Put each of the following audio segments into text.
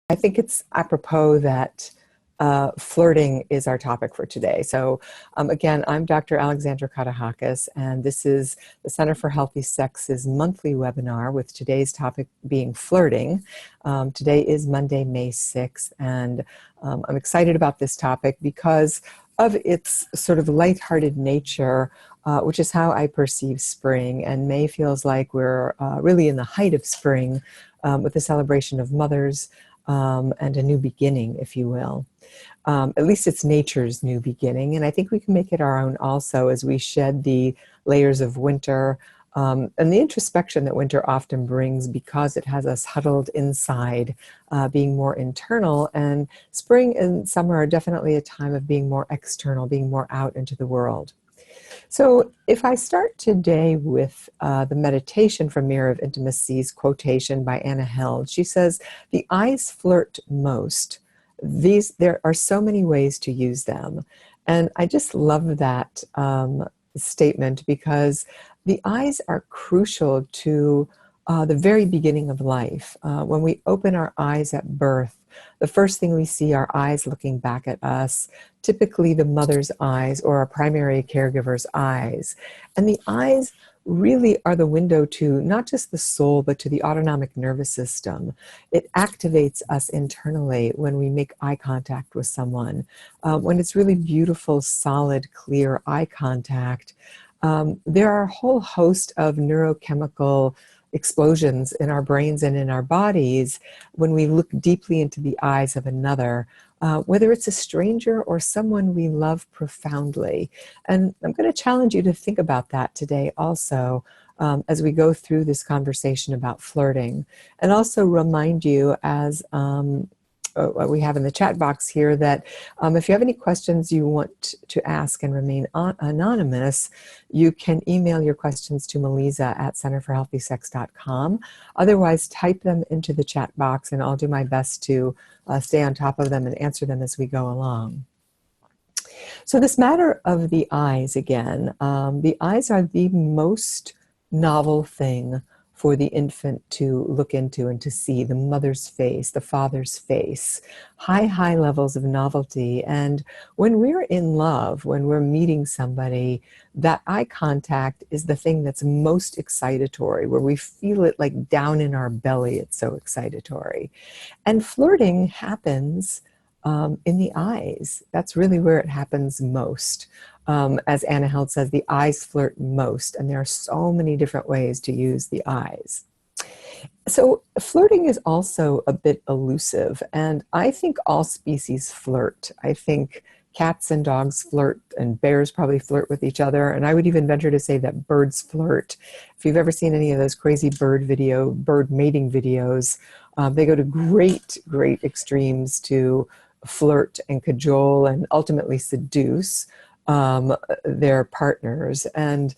I think it's apropos that flirting is our topic for today. So again, I'm Dr. Alexandra Katehakis, and this is the Center for Healthy Sex's monthly webinar with today's topic being flirting. Today is Monday, May 6th, and I'm excited about this topic because of its sort of lighthearted nature, which is how I perceive spring. And May feels like we're really in the height of spring with the celebration of mothers, and a new beginning, if you will. At least it's nature's new beginning, and I think we can make it our own also as we shed the layers of winter and the introspection that winter often brings because it has us huddled inside, being more internal. And spring and summer are definitely a time of being more external, being more out into the world. So if I start today with the meditation from Mirror of Intimacy's quotation by Anna Held, she says, "The eyes flirt most. There are so many ways to use them." And I just love that statement because the eyes are crucial to the very beginning of life. When we open our eyes at birth, the first thing we see are eyes looking back at us, typically the mother's eyes or our primary caregiver's eyes. And the eyes really are the window to not just the soul, but to the autonomic nervous system. It activates us internally when we make eye contact with someone. When it's really beautiful, solid, clear eye contact, there are a whole host of neurochemical explosions in our brains and in our bodies when we look deeply into the eyes of another, whether it's a stranger or someone we love profoundly. And I'm going to challenge you to think about that today also as we go through this conversation about flirting, and also remind you, as we have in the chat box here, that if you have any questions you want to ask and remain anonymous, you can email your questions to Melisa at centerforhealthysex.com. Otherwise, type them into the chat box, and I'll do my best to stay on top of them and answer them as we go along. So this matter of the eyes again, the eyes are the most novel thing for the infant to look into and to see: the mother's face, the father's face, high levels of novelty. And when we're in love, when we're meeting somebody, that eye contact is the thing that's most excitatory, where we feel it like down in our belly. It's so excitatory. And flirting happens in the eyes. That's really where it happens most. As Anna Held says, the eyes flirt most, and there are so many different ways to use the eyes. So flirting is also a bit elusive, and I think all species flirt. I think cats and dogs flirt, and bears probably flirt with each other, and I would even venture to say that birds flirt. If you've ever seen any of those crazy bird mating videos, they go to great extremes to flirt and cajole and ultimately seduce their partners. And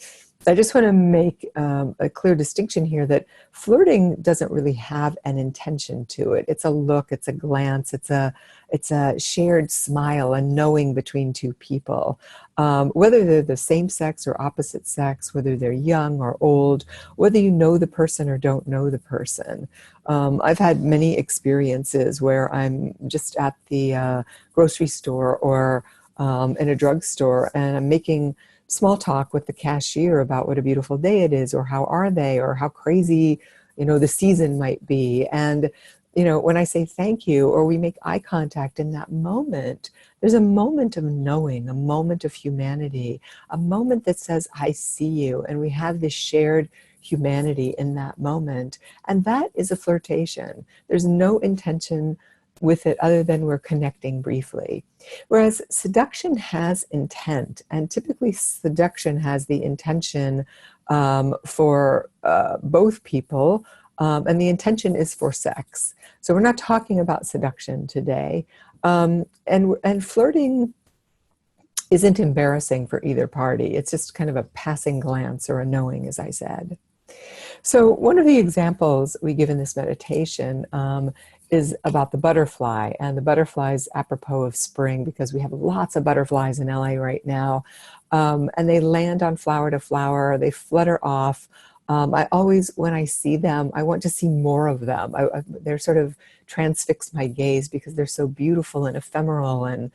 I just want to make a clear distinction here that flirting doesn't really have an intention to it. It's a look, it's a glance, it's a shared smile, a knowing between two people. Whether they're the same sex or opposite sex, whether they're young or old, whether you know the person or don't know the person. I've had many experiences where I'm just at the grocery store or in a drugstore, and I'm making small talk with the cashier about what a beautiful day it is, or how are they, or how crazy, the season might be. And, when I say thank you, or we make eye contact in that moment, there's a moment of knowing, a moment of humanity, a moment that says, I see you. And we have this shared humanity in that moment. And that is a flirtation. There's no intention with it other than we're connecting briefly. Whereas seduction has intent, and typically seduction has the intention for both people, and the intention is for sex. So we're not talking about seduction today. And flirting isn't embarrassing for either party. It's just kind of a passing glance or a knowing, as I said. So one of the examples we give in this meditation is about the butterfly, and the butterflies apropos of spring, because we have lots of butterflies in LA right now, and they land on flower to flower, they flutter off, I always, when I see them, I want to see more of them. They're sort of transfix my gaze because they're so beautiful and ephemeral, and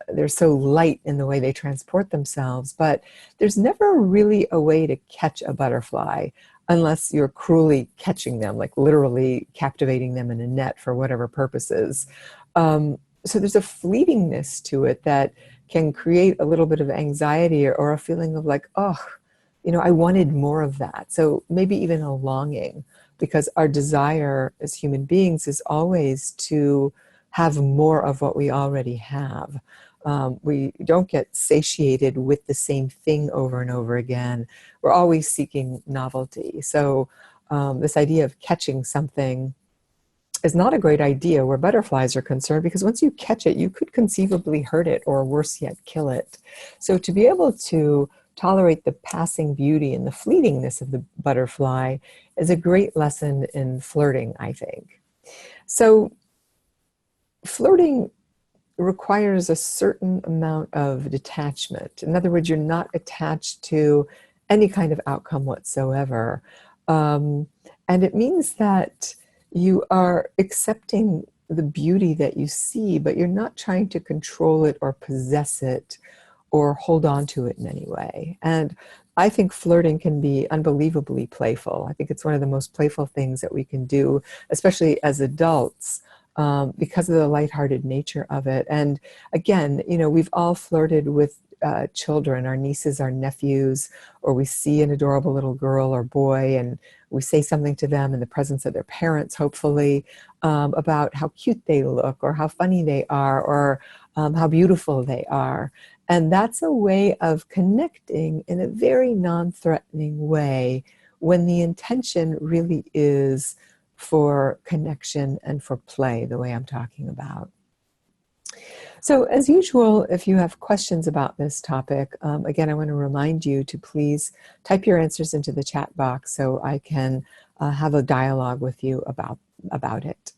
they're so light in the way they transport themselves. But there's never really a way to catch a butterfly unless you're cruelly catching them, like literally captivating them in a net for whatever purposes. So there's a fleetingness to it that can create a little bit of anxiety, or a feeling of like, oh, I wanted more of that. So maybe even a longing, because our desire as human beings is always to have more of what we already have. We don't get satiated with the same thing over and over again. We're always seeking novelty. So this idea of catching something is not a great idea where butterflies are concerned, because once you catch it, you could conceivably hurt it, or worse yet, kill it. So to be able to tolerate the passing beauty and the fleetingness of the butterfly is a great lesson in flirting, I think. So flirting requires a certain amount of detachment. In other words, you're not attached to any kind of outcome whatsoever. And it means that you are accepting the beauty that you see, but you're not trying to control it or possess it or hold on to it in any way. And I think flirting can be unbelievably playful. I think it's one of the most playful things that we can do, especially as adults, because of the lighthearted nature of it. And again, we've all flirted with children, our nieces, our nephews, or we see an adorable little girl or boy and we say something to them in the presence of their parents, hopefully, about how cute they look, or how funny they are, or how beautiful they are. And that's a way of connecting in a very non-threatening way, when the intention really is for connection and for play, the way I'm talking about. So as usual, if you have questions about this topic, again, I want to remind you to please type your answers into the chat box so I can have a dialogue with you about it.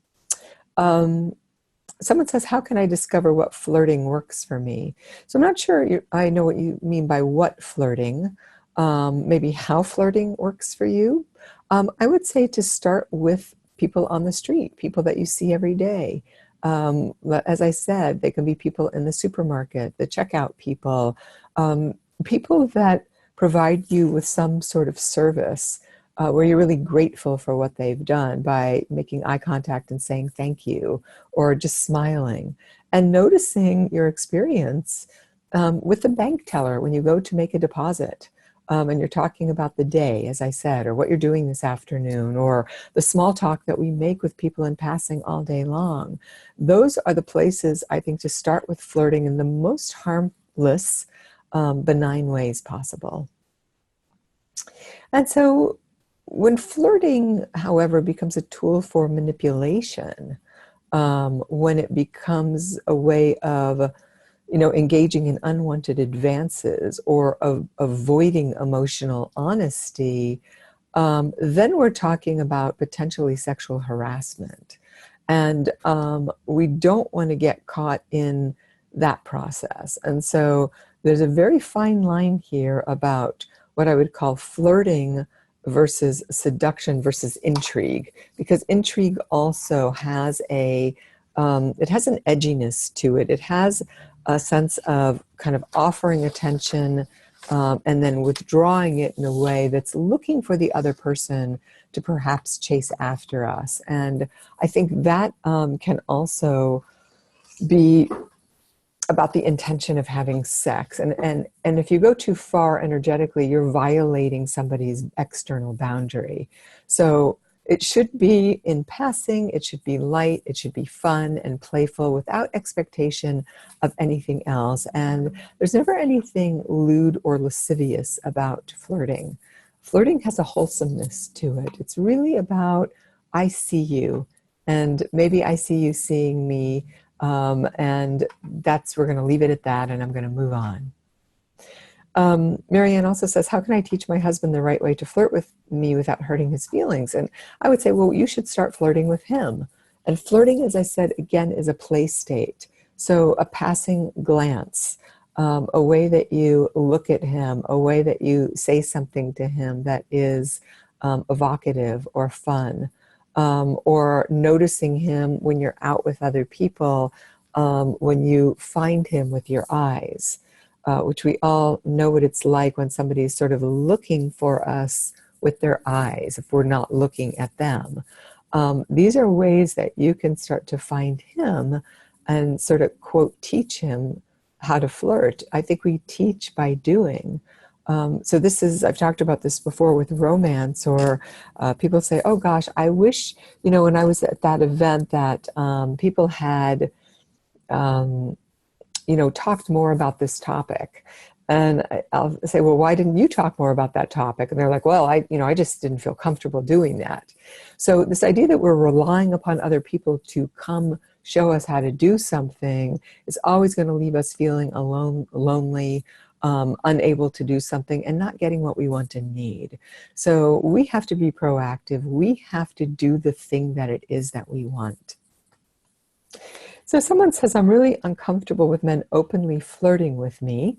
Someone says, how can I discover what flirting works for me? So I'm not sure I know what you mean by what flirting, maybe how flirting works for you. I would say to start with people on the street, people that you see every day. As I said, they can be people in the supermarket, the checkout people, people that provide you with some sort of service where you're really grateful for what they've done by making eye contact and saying thank you, or just smiling, and noticing your experience with the bank teller when you go to make a deposit. And you're talking about the day, as I said, or what you're doing this afternoon, or the small talk that we make with people in passing all day long. Those are the places, I think, to start with flirting in the most harmless, benign ways possible. And so when flirting, however, becomes a tool for manipulation, when it becomes a way of engaging in unwanted advances, or avoiding emotional honesty, then we're talking about potentially sexual harassment. And we don't want to get caught in that process. And so there's a very fine line here about what I would call flirting versus seduction versus intrigue, because intrigue also has it has an edginess to it. It has a sense of kind of offering attention and then withdrawing it in a way that's looking for the other person to perhaps chase after us. And I think that can also be about the intention of having sex. And if you go too far energetically, you're violating somebody's external boundary. So it should be in passing, it should be light, it should be fun and playful without expectation of anything else. And there's never anything lewd or lascivious about flirting. Flirting has a wholesomeness to it. It's really about, I see you, and maybe I see you seeing me, and we're going to leave it at that, and I'm going to move on. Marianne also says, how can I teach my husband the right way to flirt with me without hurting his feelings? And I would say, well, you should start flirting with him. And flirting, as I said, again, is a play state. So a passing glance, a way that you look at him, a way that you say something to him that is evocative or fun, or noticing him when you're out with other people, when you find him with your eyes, which we all know what it's like when somebody's sort of looking for us with their eyes, if we're not looking at them. These are ways that you can start to find him and sort of, quote, teach him how to flirt. I think we teach by doing. So this is, I've talked about this before with romance, or people say, oh gosh, I wish, when I was at that event that people had, talked more about this topic. And I'll say, well, why didn't you talk more about that topic? And they're like, well, I just didn't feel comfortable doing that. So this idea that we're relying upon other people to come show us how to do something is always going to leave us feeling alone, lonely, unable to do something, and not getting what we want and need. So we have to be proactive. We have to do the thing that it is that we want. So someone says, I'm really uncomfortable with men openly flirting with me.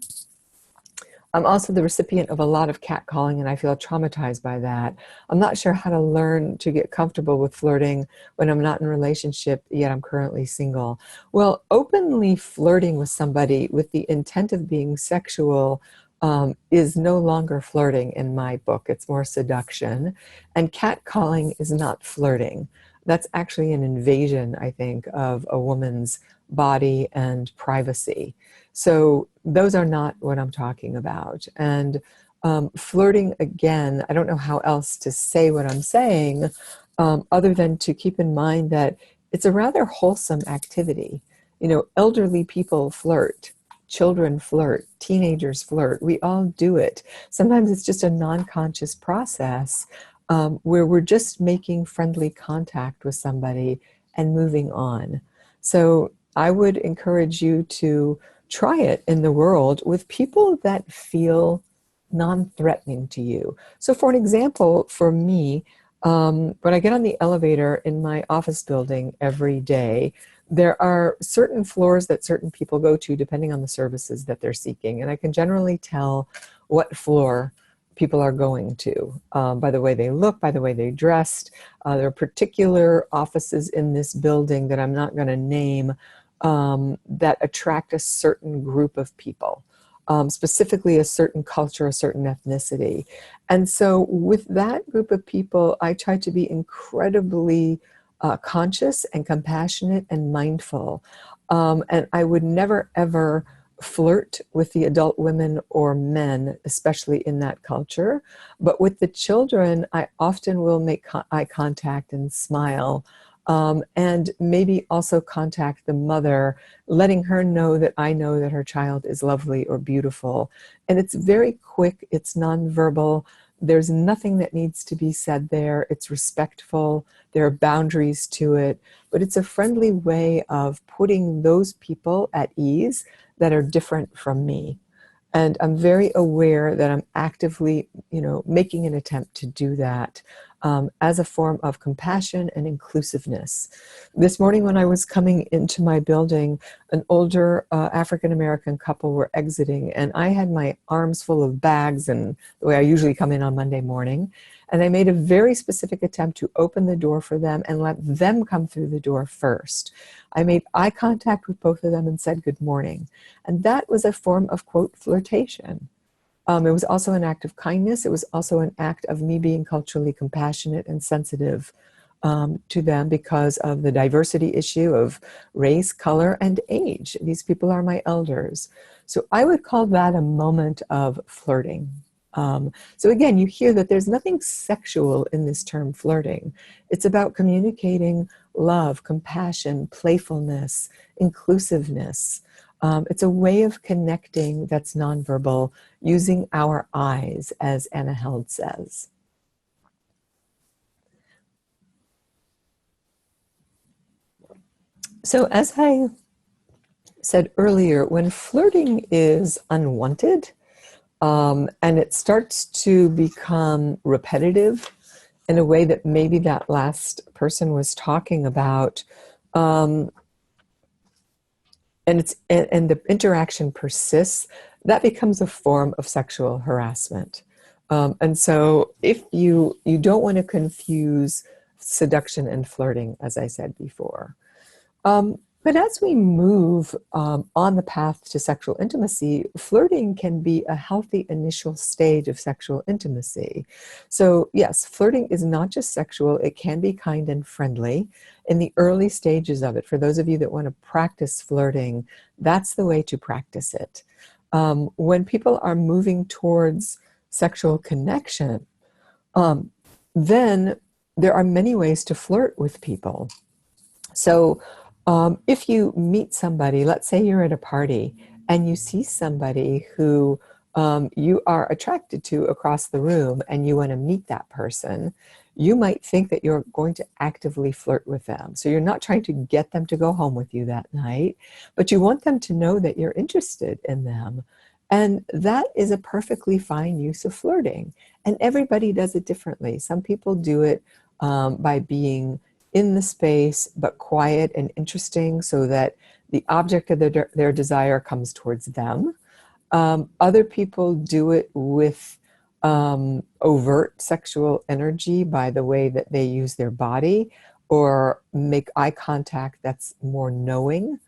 I'm also the recipient of a lot of catcalling, and I feel traumatized by that. I'm not sure how to learn to get comfortable with flirting when I'm not in a relationship, yet I'm currently single. Well, openly flirting with somebody with the intent of being sexual is no longer flirting in my book. It's more seduction. And catcalling is not flirting. That's actually an invasion, I think, of a woman's body and privacy. So those are not what I'm talking about. And flirting, again, I don't know how else to say what I'm saying, other than to keep in mind that it's a rather wholesome activity. Elderly people flirt, children flirt, teenagers flirt. We all do it. Sometimes it's just a non-conscious process where we're just making friendly contact with somebody and moving on. So I would encourage you to try it in the world with people that feel non-threatening to you. So for an example, for me, when I get on the elevator in my office building every day, there are certain floors that certain people go to depending on the services that they're seeking. And I can generally tell what floor people are going to by the way they look, by the way they dressed. There are particular offices in this building that I'm not going to name that attract a certain group of people, specifically a certain culture, a certain ethnicity. And so with that group of people, I try to be incredibly conscious and compassionate and mindful. And I would never, ever flirt with the adult women or men, especially in that culture. But with the children, I often will make eye contact and smile. And maybe also contact the mother, letting her know that I know that her child is lovely or beautiful. And it's very quick, it's nonverbal. There's nothing that needs to be said there. It's respectful. There are boundaries to it, but it's a friendly way of putting those people at ease that are different from me. And I'm very aware that I'm actively, making an attempt to do that as a form of compassion and inclusiveness. This morning when I was coming into my building, an older African-American couple were exiting, and I had my arms full of bags, and the way I usually come in on Monday morning. And I made a very specific attempt to open the door for them and let them come through the door first. I made eye contact with both of them and said good morning. And that was a form of, quote, flirtation. It was also an act of kindness. It was also an act of me being culturally compassionate and sensitive to them because of the diversity issue of race, color, and age. These people are my elders. So I would call that a moment of flirting. So again, you hear that there's nothing sexual in this term flirting. It's about communicating love, compassion, playfulness, inclusiveness. It's a way of connecting that's nonverbal, using our eyes, as Anna Held says. So as I said earlier, when flirting is unwanted, and it starts to become repetitive in a way that maybe that last person was talking about, and the interaction persists, that becomes a form of sexual harassment. And so if you don't want to confuse seduction and flirting, as I said before. But as we move on the path to sexual intimacy, flirting can be a healthy initial stage of sexual intimacy. So yes, flirting is not just sexual, it can be kind and friendly. In the early stages of it, for those of you that want to practice flirting, that's the way to practice it. When people are moving towards sexual connection, then there are many ways to flirt with people. So if you meet somebody, let's say you're at a party and you see somebody who you are attracted to across the room and you want to meet that person, you might think that you're going to actively flirt with them. So you're not trying to get them to go home with you that night, but you want them to know that you're interested in them. And that is a perfectly fine use of flirting. And everybody does it differently. Some people do it by being in the space, but quiet and interesting so that the object of their desire comes towards them. Other people do it with overt sexual energy by the way that they use their body or make eye contact that's more knowing.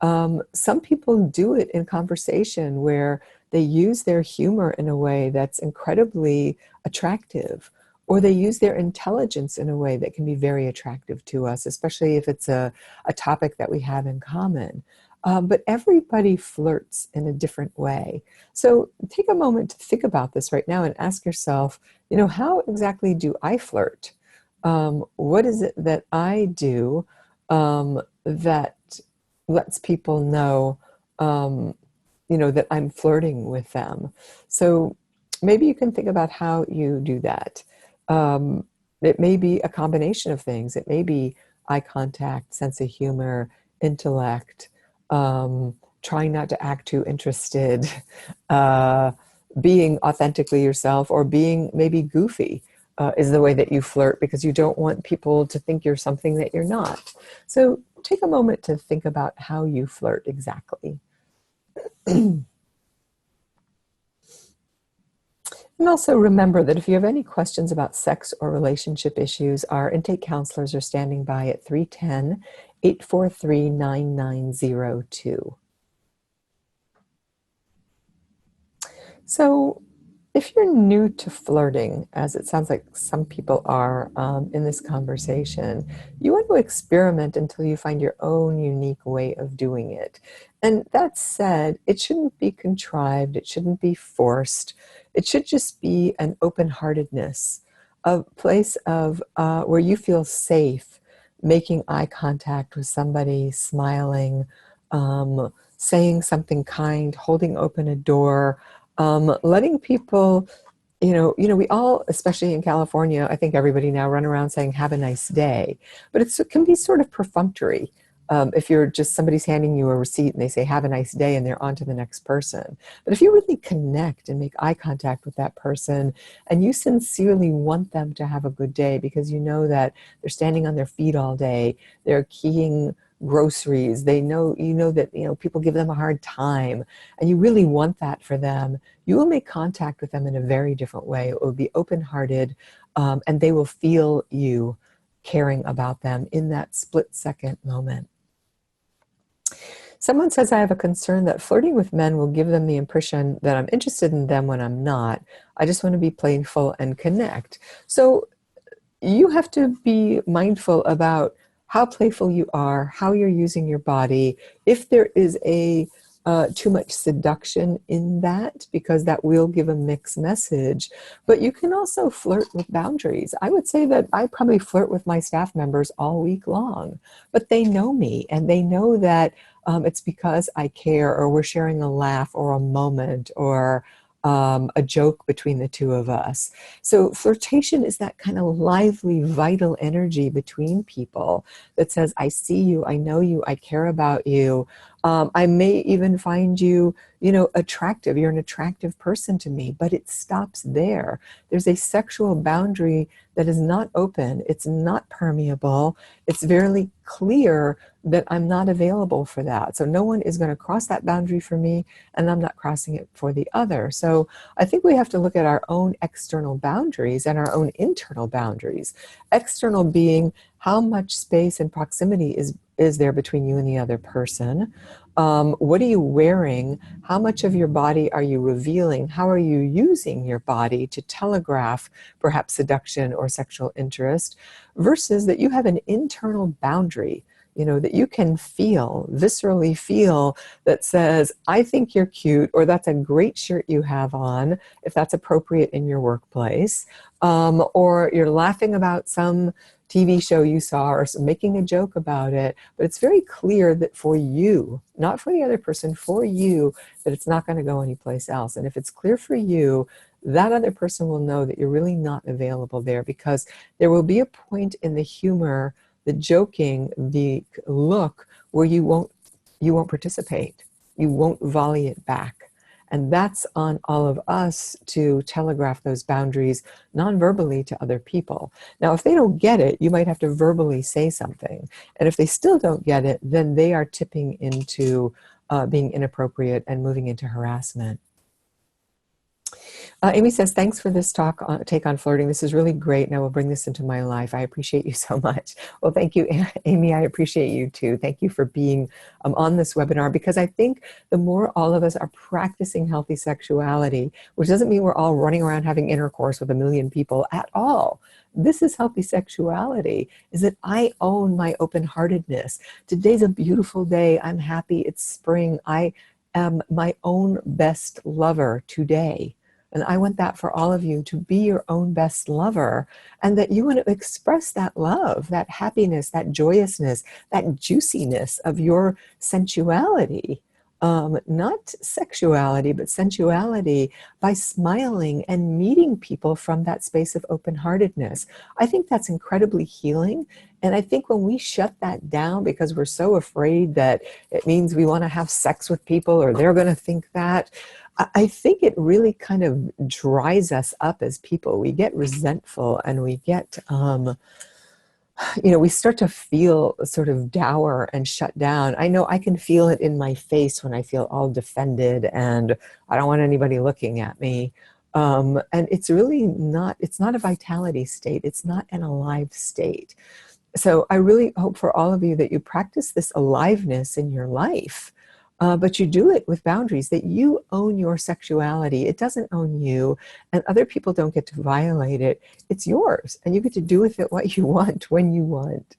Some people do it in conversation where they use their humor in a way that's incredibly attractive, or they use their intelligence in a way that can be very attractive to us, especially if it's a topic that we have in common. But everybody flirts in a different way. So take a moment to think about this right now and ask yourself, how exactly do I flirt? What is it that I do that lets people know, that I'm flirting with them? So maybe you can think about how you do that. It may be a combination of things. It may be eye contact, sense of humor, intellect, trying not to act too interested, being authentically yourself, or being maybe goofy is the way that you flirt because you don't want people to think you're something that you're not. So take a moment to think about how you flirt exactly. And also remember that if you have any questions about sex or relationship issues, our intake counselors are standing by at 310-843-9902. So if you're new to flirting, as it sounds like some people are in this conversation, you want to experiment until you find your own unique way of doing it. And that said, it shouldn't be contrived. It shouldn't be forced. It should just be an open-heartedness, a place of where you feel safe, making eye contact with somebody, smiling, saying something kind, holding open a door, letting people, we all, especially in California, I think everybody now run around saying, have a nice day. But it can be sort of perfunctory. If you're just somebody's handing you a receipt and they say, have a nice day, and they're on to the next person. But if you really connect and make eye contact with that person and you sincerely want them to have a good day because you know that they're standing on their feet all day, they're keying groceries, you know that people give them a hard time, and you really want that for them, you will make contact with them in a very different way. It will be open-hearted, and they will feel you caring about them in that split-second moment. Someone says, I have a concern that flirting with men will give them the impression that I'm interested in them when I'm not. I just want to be playful and connect. So you have to be mindful about how playful you are, how you're using your body, if there is too much seduction in that, because that will give a mixed message. But you can also flirt with boundaries. I would say that I probably flirt with my staff members all week long, but they know me and they know that it's because I care, or we're sharing a laugh or a moment or a joke between the two of us. So flirtation is that kind of lively, vital energy between people that says, I see you, I know you, I care about you. I may even find you, attractive. You're an attractive person to me, but it stops there. There's a sexual boundary that is not open. It's not permeable. It's very clear that I'm not available for that. So no one is going to cross that boundary for me, and I'm not crossing it for the other. So I think we have to look at our own external boundaries and our own internal boundaries. External being how much space and proximity is there between you and the other person. What are you wearing? How much of your body are you revealing? How are you using your body to telegraph perhaps seduction or sexual interest, versus that you have an internal boundary, that you can feel, viscerally feel, that says, I think you're cute, or that's a great shirt you have on, if that's appropriate in your workplace, or you're laughing about some TV show you saw or making a joke about it, but it's very clear that for you, not for the other person, for you, that it's not going to go anyplace else. And if it's clear for you, that other person will know that you're really not available there, because there will be a point in the humor, the joking, the look, where you won't participate. You won't volley it back. And that's on all of us to telegraph those boundaries non-verbally to other people. Now, if they don't get it, you might have to verbally say something. And if they still don't get it, then they are tipping into being inappropriate and moving into harassment. Amy says, thanks for this take on flirting. This is really great, and I will bring this into my life. I appreciate you so much. Well, thank you, Amy. I appreciate you too. Thank you for being on this webinar, because I think the more all of us are practicing healthy sexuality, which doesn't mean we're all running around having intercourse with a million people at all. This is healthy sexuality, is that I own my open-heartedness. Today's a beautiful day. I'm happy. It's spring. I am my own best lover today. And I want that for all of you, to be your own best lover, and that you want to express that love, that happiness, that joyousness, that juiciness of your sensuality. Not sexuality, but sensuality, by smiling and meeting people from that space of open-heartedness. I think that's incredibly healing. And I think when we shut that down because we're so afraid that it means we want to have sex with people or they're going to think that, I think it really kind of dries us up as people. We get resentful, and we get, we start to feel sort of dour and shut down. I know I can feel it in my face when I feel all defended and I don't want anybody looking at me. And it's really not, it's not a vitality state. It's not an alive state. So I really hope for all of you that you practice this aliveness in your life. But you do it with boundaries, that you own your sexuality. It doesn't own you, and other people don't get to violate it. It's yours, and you get to do with it what you want, when you want.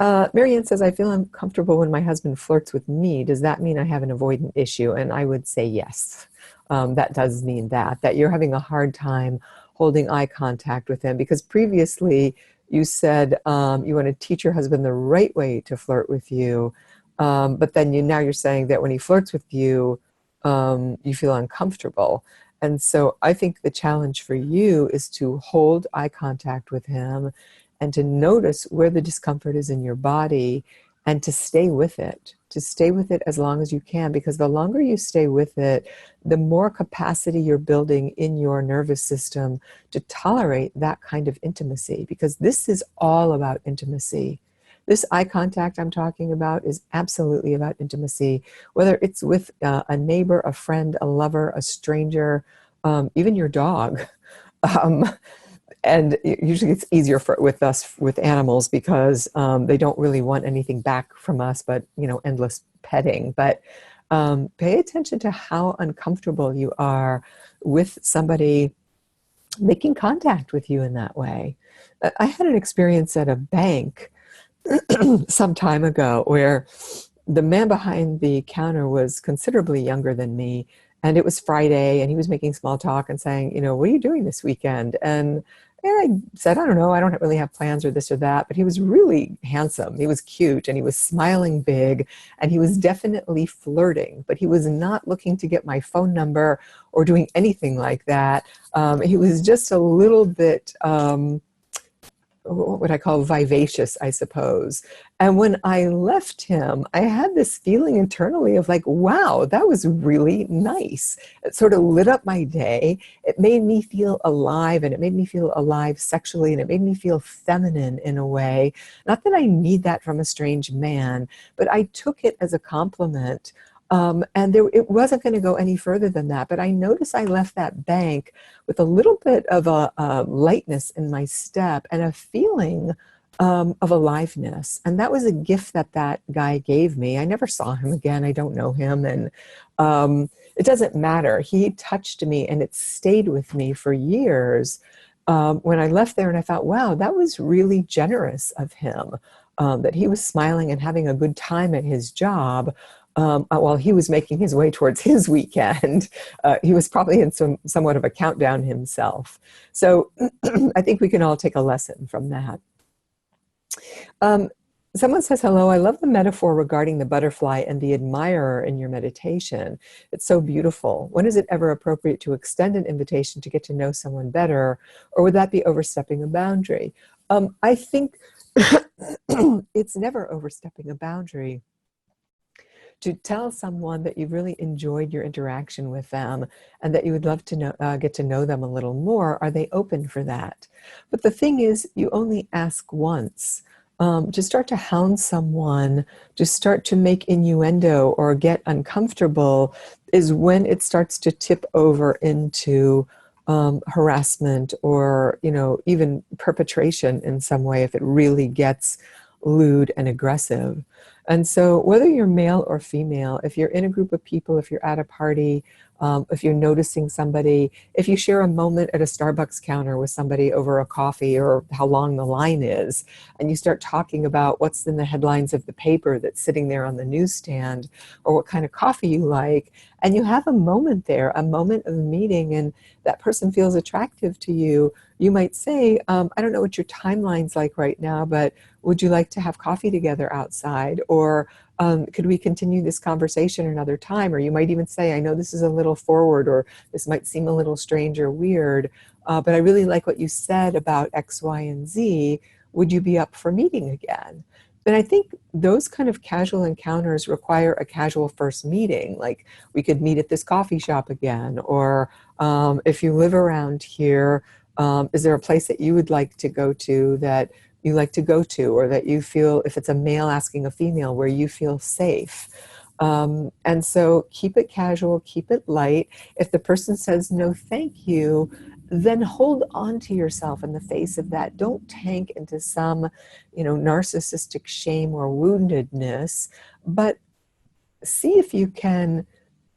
Marianne says, I feel uncomfortable when my husband flirts with me. Does that mean I have an avoidant issue? And I would say yes. That does mean that you're having a hard time holding eye contact with him, because previously you said you want to teach your husband the right way to flirt with you. But then now you're saying that when he flirts with you, you feel uncomfortable. And so I think the challenge for you is to hold eye contact with him and to notice where the discomfort is in your body, and to stay with it, as long as you can, because the longer you stay with it, the more capacity you're building in your nervous system to tolerate that kind of intimacy, because this is all about intimacy. This eye contact I'm talking about is absolutely about intimacy, whether it's with a neighbor, a friend, a lover, a stranger, even your dog. And usually it's easier with us, with animals, because they don't really want anything back from us but, endless petting. But pay attention to how uncomfortable you are with somebody making contact with you in that way. I had an experience at a bank some time ago where the man behind the counter was considerably younger than me, and it was Friday, and he was making small talk and saying, what are you doing this weekend? And I said, I don't know, I don't really have plans or this or that. But he was really handsome, he was cute, and he was smiling big, and he was definitely flirting, but he was not looking to get my phone number or doing anything like that. He was just a little bit what would I call vivacious, I suppose. And when I left him, I had this feeling internally of like, wow, that was really nice. It sort of lit up my day. It made me feel alive, and it made me feel alive sexually, and it made me feel feminine in a way. Not that I need that from a strange man, but I took it as a compliment. It wasn't going to go any further than that. But I noticed I left that bank with a little bit of a lightness in my step and a feeling of aliveness. And that was a gift that that guy gave me. I never saw him again. I don't know him. And it doesn't matter. He touched me, and it stayed with me for years. When I left there, and I thought, wow, that was really generous of him, that he was smiling and having a good time at his job. While he was making his way towards his weekend. He was probably in somewhat of a countdown himself. So I think we can all take a lesson from that. Someone says, hello, I love the metaphor regarding the butterfly and the admirer in your meditation. It's so beautiful. When is it ever appropriate to extend an invitation to get to know someone better? Or would that be overstepping a boundary? I think it's never overstepping a boundary to tell someone that you really enjoyed your interaction with them and that you would love to know, get to know them a little more. Are they open for that? But the thing is, you only ask once. To start to hound someone, to start to make innuendo or get uncomfortable is when it starts to tip over into harassment or, even perpetration in some way if it really gets lewd and aggressive. And so whether you're male or female, if you're in a group of people, if you're at a party, if you're noticing somebody, if you share a moment at a Starbucks counter with somebody over a coffee or how long the line is, and you start talking about what's in the headlines of the paper that's sitting there on the newsstand, or what kind of coffee you like, and you have a moment there, a moment of meeting, and that person feels attractive to you, you might say, I don't know what your timeline's like right now, but would you like to have coffee together outside? Or could we continue this conversation another time? Or you might even say, I know this is a little forward, or this might seem a little strange or weird, but I really like what you said about X, Y, and Z. Would you be up for meeting again? And I think those kind of casual encounters require a casual first meeting. Like, we could meet at this coffee shop again, or if you live around here, is there a place that you would like to go to that you like to go to, or that you feel, if it's a male asking a female, where you feel safe? And so keep it casual, keep it light. If the person says no thank you, then hold on to yourself in the face of that. Don't tank into some, narcissistic shame or woundedness, but see if you can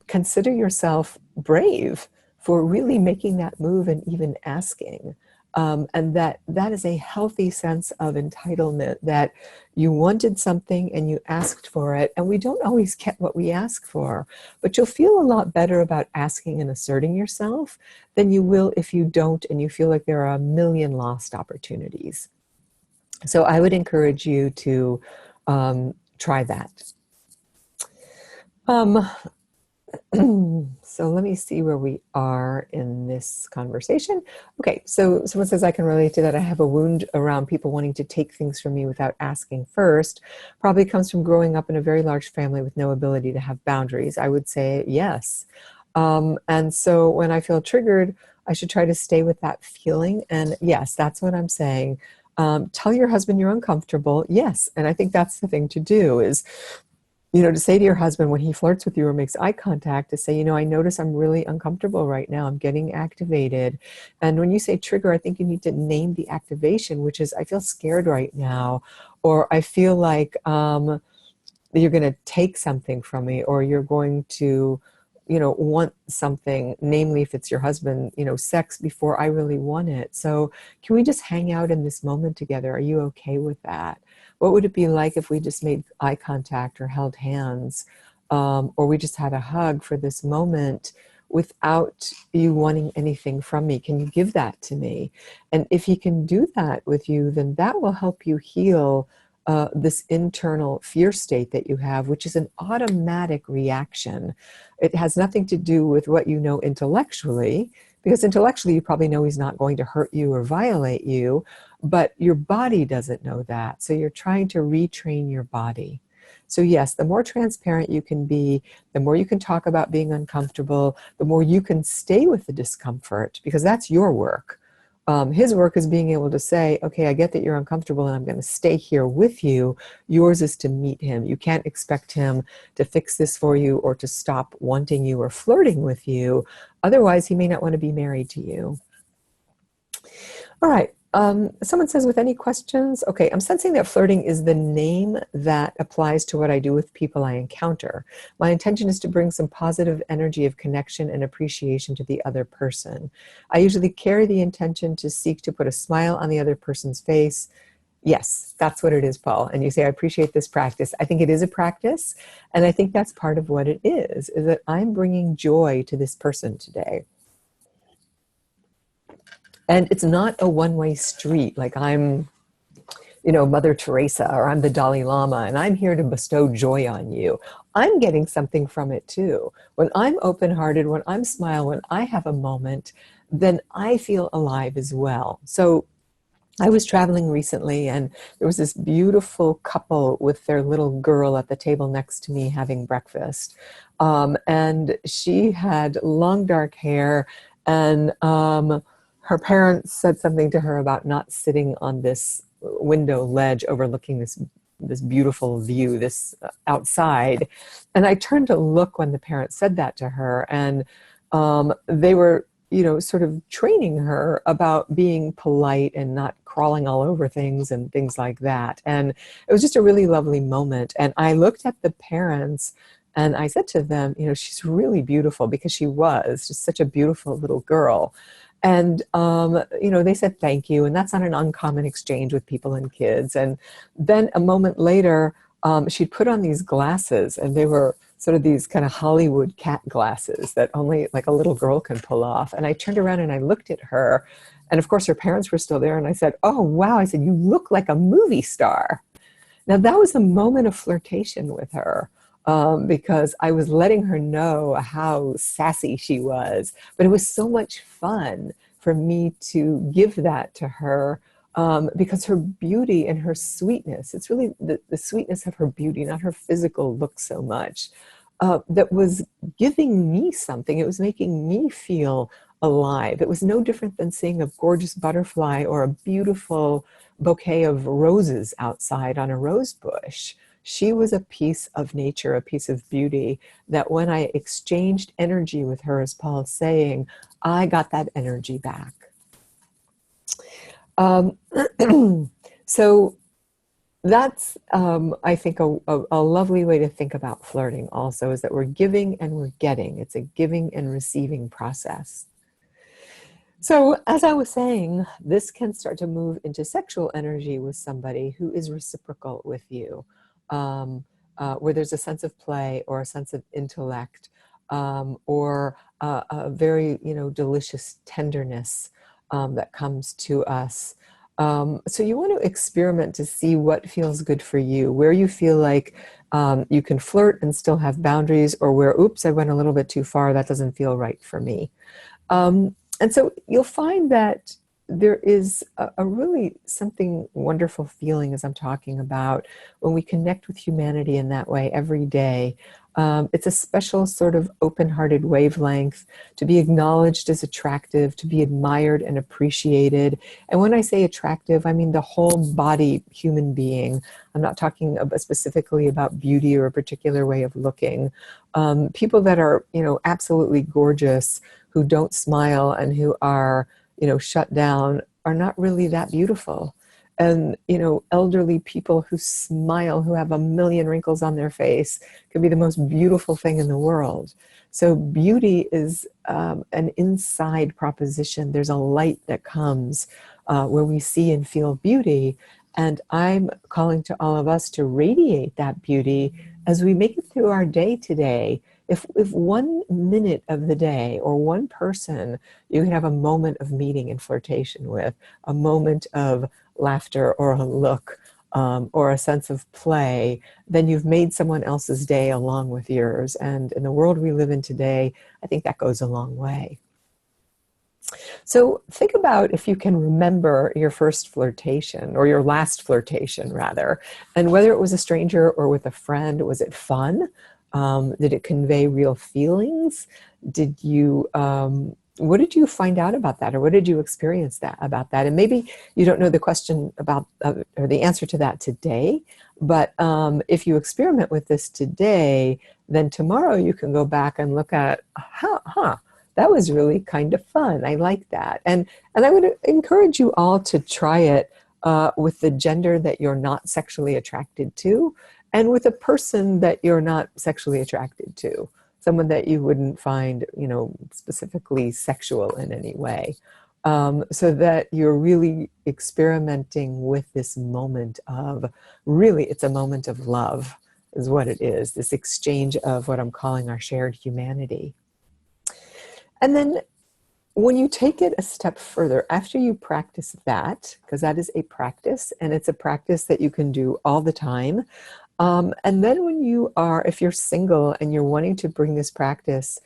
consider yourself brave for really making that move and even asking. And that is a healthy sense of entitlement, that you wanted something and you asked for it. And we don't always get what we ask for, but you'll feel a lot better about asking and asserting yourself than you will if you don't and you feel like there are a million lost opportunities. So I would encourage you to try that. So let me see where we are in this conversation. Okay, so someone says, I can relate to that. I have a wound around people wanting to take things from me without asking first. Probably comes from growing up in a very large family with no ability to have boundaries. I would say yes. And so when I feel triggered, I should try to stay with that feeling. And yes, that's what I'm saying. Tell your husband you're uncomfortable. Yes, and I think that's the thing to do is, to say to your husband when he flirts with you or makes eye contact, to say, I notice I'm really uncomfortable right now. I'm getting activated. And when you say trigger, I think you need to name the activation, which is, I feel scared right now, or I feel like you're going to take something from me, or you're going to, want something, namely if it's your husband, sex before I really want it. So can we just hang out in this moment together? Are you okay with that? What would it be like if we just made eye contact or held hands, or we just had a hug for this moment without you wanting anything from me? Can you give that to me? And if he can do that with you, then that will help you heal this internal fear state that you have, which is an automatic reaction. It has nothing to do with what you know intellectually. Because intellectually, you probably know he's not going to hurt you or violate you, but your body doesn't know that. So you're trying to retrain your body. So yes, the more transparent you can be, the more you can talk about being uncomfortable, the more you can stay with the discomfort, because that's your work. His work is being able to say, okay, I get that you're uncomfortable and I'm going to stay here with you. Yours is to meet him. You can't expect him to fix this for you or to stop wanting you or flirting with you. Otherwise, he may not want to be married to you. All right. Someone says, with any questions? Okay, I'm sensing that flirting is the name that applies to what I do with people I encounter. My intention is to bring some positive energy of connection and appreciation to the other person. I usually carry the intention to seek to put a smile on the other person's face. Yes, that's what it is, Paul. And you say, I appreciate this practice. I think it is a practice. And I think that's part of what it is that I'm bringing joy to this person today. And it's not a one-way street, like I'm, Mother Teresa, or I'm the Dalai Lama, and I'm here to bestow joy on you. I'm getting something from it too. When I'm open-hearted, when I'm smile, when I have a moment, then I feel alive as well. So I was traveling recently, and there was this beautiful couple with their little girl at the table next to me having breakfast. And she had long dark hair, and her parents said something to her about not sitting on this window ledge overlooking this beautiful view, this outside. And I turned to look when the parents said that to her, and they were, sort of training her about being polite and not crawling all over things and things like that. And it was just a really lovely moment. And I looked at the parents and I said to them, she's really beautiful, because she was just such a beautiful little girl. And, they said thank you. And that's not an uncommon exchange with people and kids. And then a moment later, she'd put on these glasses, and they were sort of these kind of Hollywood cat glasses that only like a little girl can pull off. And I turned around and I looked at her, and of course her parents were still there. And I said, oh, wow. I said, you look like a movie star. Now that was a moment of flirtation with her. Because I was letting her know how sassy she was. But it was so much fun for me to give that to her, because her beauty and her sweetness, it's really the sweetness of her beauty, not her physical look so much, that was giving me something. It was making me feel alive. It was no different than seeing a gorgeous butterfly or a beautiful bouquet of roses outside on a rose bush. She was a piece of nature, a piece of beauty, that when I exchanged energy with her, as Paul is saying, I got that energy back. So that's, I think, a lovely way to think about flirting also, is that we're giving and we're getting. It's a giving and receiving process. So as I was saying, this can start to move into sexual energy with somebody who is reciprocal with you. Where there's a sense of play or a sense of intellect, or a very, delicious tenderness that comes to us. So you want to experiment to see what feels good for you, where you feel like you can flirt and still have boundaries, or where, oops, I went a little bit too far, that doesn't feel right for me. And so you'll find that there is a really something wonderful feeling, as I'm talking about, when we connect with humanity in that way every day. It's a special sort of open-hearted wavelength, to be acknowledged as attractive, to be admired and appreciated. And when I say attractive, I mean the whole body human being. I'm not talking specifically about beauty or a particular way of looking. People that are, absolutely gorgeous, who don't smile and who are, shut down, are not really that beautiful. And, elderly people who smile, who have a million wrinkles on their face, can be the most beautiful thing in the world. So beauty is an inside proposition. There's a light that comes where we see and feel beauty. And I'm calling to all of us to radiate that beauty as we make it through our day today. If 1 minute of the day, or one person you can have a moment of meeting and flirtation with, a moment of laughter or a look, or a sense of play, then you've made someone else's day along with yours. And in the world we live in today, I think that goes a long way. So think about if you can remember your first flirtation, or your last flirtation rather, and whether it was a stranger or with a friend. Was it fun? Did it convey real feelings? What did you find out about that, or what did you experience about that? And maybe you don't know the question about or the answer to that today, but if you experiment with this today, then tomorrow you can go back and look at, that was really kind of fun. I like that. And I would encourage you all to try it with the gender that you're not sexually attracted to, and with a person that you're not sexually attracted to, someone that you wouldn't find, specifically sexual in any way. So that you're really experimenting with this moment of, really, it's a moment of love, is what it is, this exchange of what I'm calling our shared humanity. And then when you take it a step further, after you practice that, because that is a practice, and it's a practice that you can do all the time. And then if you're single and you're wanting to bring this practice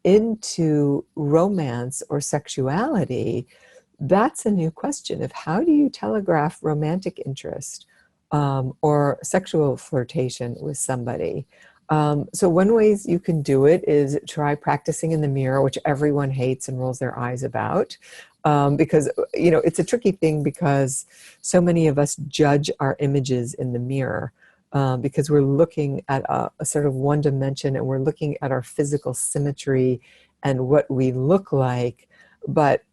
into romance or sexuality, that's a new question of how do you telegraph romantic interest or sexual flirtation with somebody. So one ways you can do it is try practicing in the mirror, which everyone hates and rolls their eyes about. Because, it's a tricky thing, because so many of us judge our images in the mirror because we're looking at a sort of one dimension, and we're looking at our physical symmetry and what we look like. But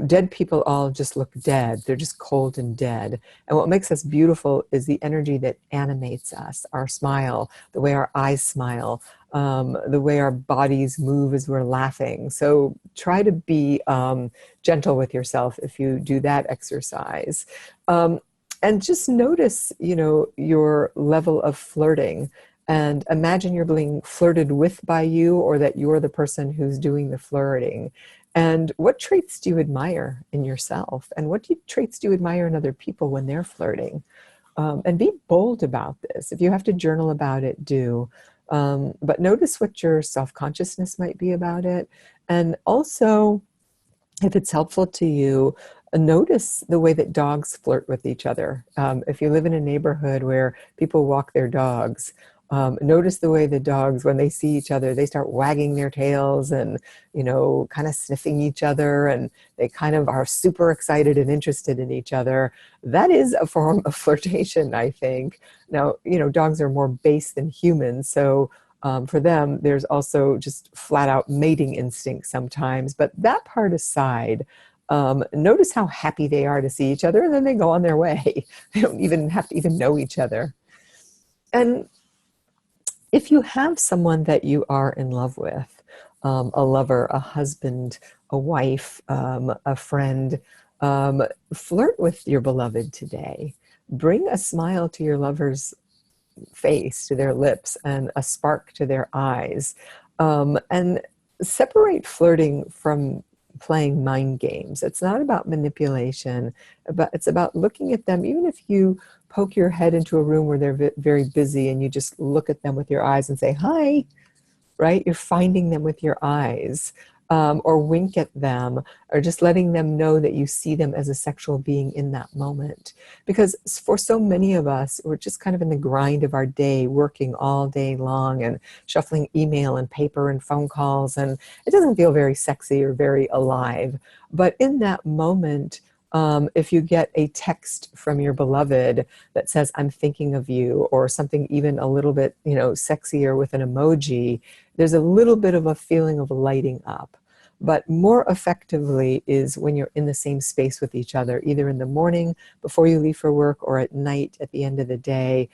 dead people all just look dead. They're just cold and dead. And what makes us beautiful is the energy that animates us, our smile, the way our eyes smile, the way our bodies move as we're laughing. So try to be gentle with yourself if you do that exercise. And just notice, your level of flirting. And imagine you're being flirted with by you, or that you're the person who's doing the flirting. And what traits do you admire in yourself? And what traits do you admire in other people when they're flirting? And be bold about this. If you have to journal about it, do. But notice what your self-consciousness might be about it. And also, if it's helpful to you, notice the way that dogs flirt with each other. If you live in a neighborhood where people walk their dogs, notice the way the dogs, when they see each other, they start wagging their tails and, kind of sniffing each other, and they kind of are super excited and interested in each other. That is a form of flirtation, I think. Now, dogs are more base than humans, so for them, there's also just flat out mating instinct sometimes. But that part aside, notice how happy they are to see each other, and then they go on their way. They don't even have to even know each other. And if you have someone that you are in love with, a lover, a husband, a wife, a friend, flirt with your beloved today. Bring a smile to your lover's face, to their lips, and a spark to their eyes. And separate flirting from playing mind games. It's not about manipulation, but it's about looking at them. Even if you poke your head into a room where they're very busy, and you just look at them with your eyes and say, hi, right? You're finding them with your eyes. Or wink at them, or just letting them know that you see them as a sexual being in that moment. Because for so many of us, we're just kind of in the grind of our day, working all day long and shuffling email and paper and phone calls, and it doesn't feel very sexy or very alive. But in that moment, if you get a text from your beloved that says, I'm thinking of you, or something even a little bit, sexier with an emoji, there's a little bit of a feeling of lighting up. But more effectively is when you're in the same space with each other, either in the morning before you leave for work, or at night at the end of the day,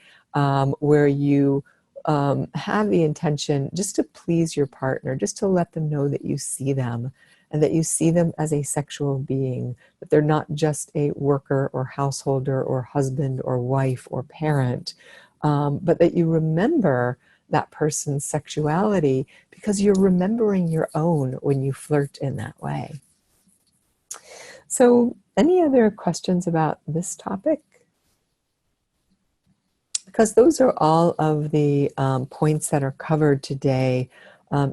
where you have the intention just to please your partner, just to let them know that you see them, and that you see them as a sexual being, that they're not just a worker or householder or husband or wife or parent, but that you remember that person's sexuality, because you're remembering your own when you flirt in that way. So, any other questions about this topic? Because those are all of the points that are covered today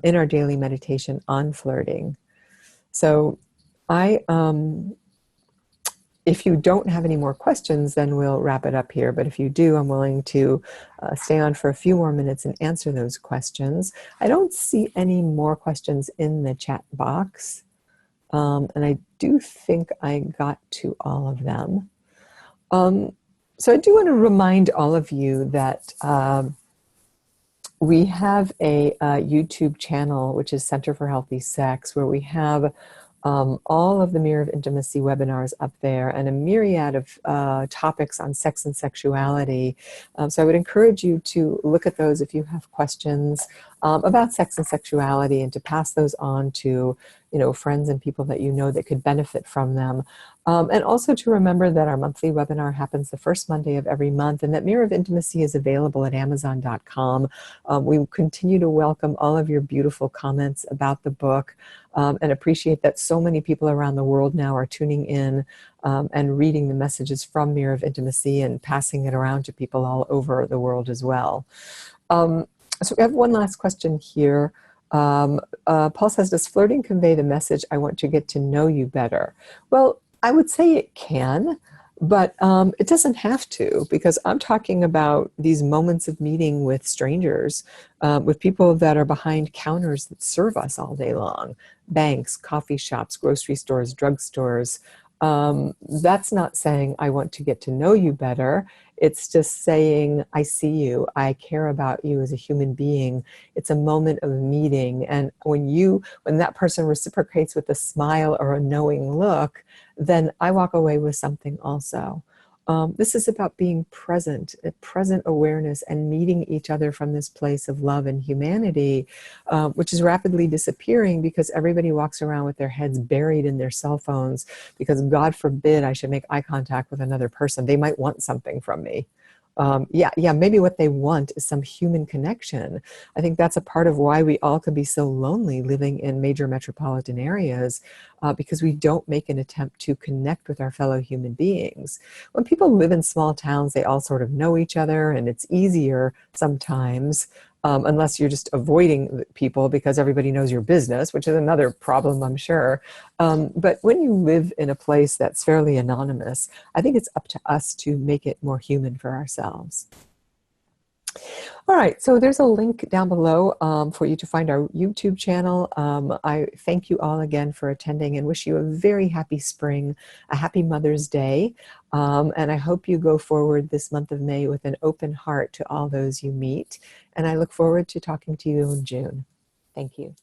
in our daily meditation on flirting. So if you don't have any more questions, then we'll wrap it up here. But if you do, I'm willing to stay on for a few more minutes and answer those questions. I don't see any more questions in the chat box. And I do think I got to all of them. So I do want to remind all of you that we have a YouTube channel, which is Center for Healthy Sex, where we have all of the Mirror of Intimacy webinars up there and a myriad of topics on sex and sexuality. So I would encourage you to look at those if you have questions about sex and sexuality, and to pass those on to friends and people that you know that could benefit from them. And also to remember that our monthly webinar happens the first Monday of every month, and that Mirror of Intimacy is available at Amazon.com. We continue to welcome all of your beautiful comments about the book, and appreciate that so many people around the world now are tuning in and reading the messages from Mirror of Intimacy and passing it around to people all over the world as well. So we have one last question here. Paul says, does flirting convey the message, I want to get to know you better? Well, I would say it can, but it doesn't have to, because I'm talking about these moments of meeting with strangers, with people that are behind counters that serve us all day long. Banks, coffee shops, grocery stores, drugstores. That's not saying I want to get to know you better. It's just saying, I see you, I care about you as a human being. It's a moment of meeting. And when that person reciprocates with a smile or a knowing look, then I walk away with something also. This is about being present, a present awareness, and meeting each other from this place of love and humanity, which is rapidly disappearing because everybody walks around with their heads buried in their cell phones, because God forbid I should make eye contact with another person. They might want something from me. Maybe what they want is some human connection. I think that's a part of why we all could be so lonely living in major metropolitan areas, because we don't make an attempt to connect with our fellow human beings. When people live in small towns, they all sort of know each other, and it's easier sometimes, unless you're just avoiding people because everybody knows your business, which is another problem, I'm sure. But when you live in a place that's fairly anonymous, I think it's up to us to make it more human for ourselves. All right, so there's a link down below for you to find our YouTube channel. I thank you all again for attending and wish you a very happy spring, a happy Mother's Day. And I hope you go forward this month of May with an open heart to all those you meet. And I look forward to talking to you in June. Thank you.